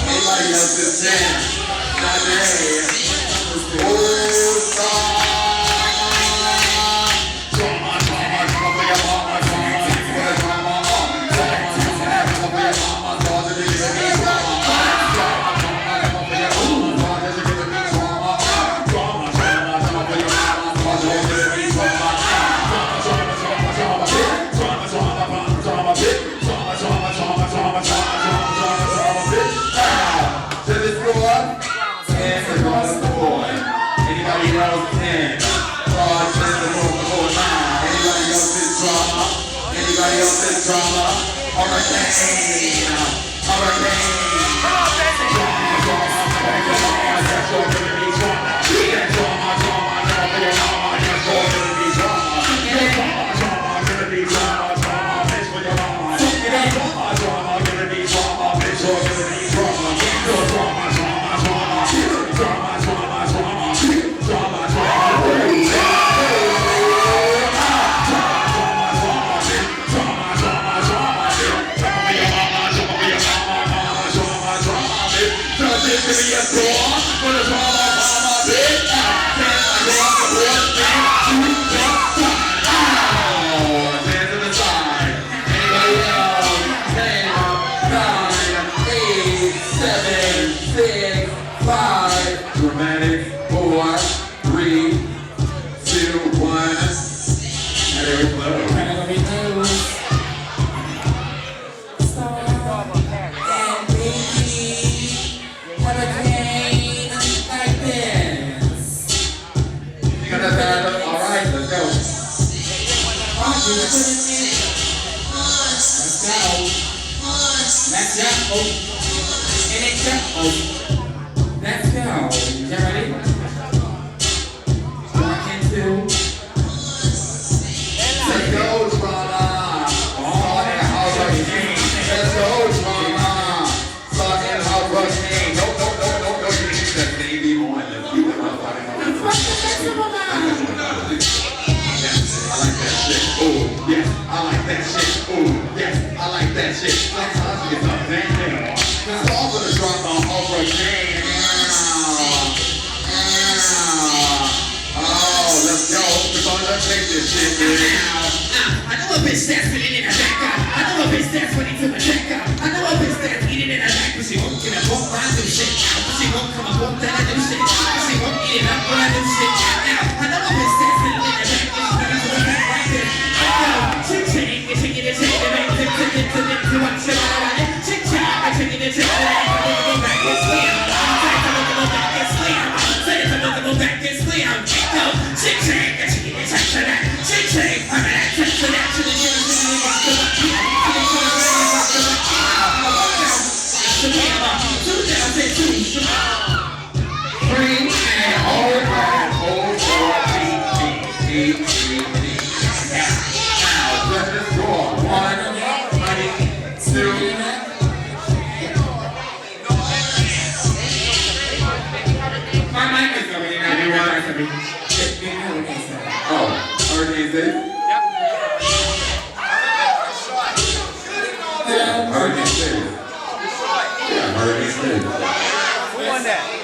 Anybody else is jam? Not today. Oh, Starr. Anybody else is drama? Hurricane! Dramatic, 4, 3, 2, 1. There we go. And baby, hurricane like this. You got that? All right, let's go. Let's go. And it's let's go. You ready? 1 and 2. Let's go, drama. Starr in the house again. Let's go, drama. Starr in the house again. No. You need that baby on the view. I like that shit. Ooh, yes. I like that shit. Ooh, yes. I like that shit. Sometimes you get the bang. Starr for the drama over again. Let's go, we're gonna take this shit, dude. I know a bitch that's spinning in her back up. I know a bitch that's running to my check up. I know a bitch that's eating in her back, but she won't get up, won't find new shit out. But she won't come up, won't tell her new shit out. But she won't eat it up, when I do shit out. I know a bitch that's spinning in her back, but she's running to my back right there. I know, chick-chain, it's chicken and chicken, and make tip, to watch it all about it. Chick-chain, I chicken and chicken, and I go back and slam. Say it's a little back and slam. Say it's a little back and slam. No, chick-chain, I chicken and chicken, to that. Chick-chain, I'm an actress to that. To the nearest thing we got to the key. To the nearest thing we got to the key. 3 and hold on, hold on, T. Now, let this go. 1, 2. My mic is going in. Oh, hurricane safe? Yep. Yeah, hurricane safe. Yeah, hurricane safe. Who won that?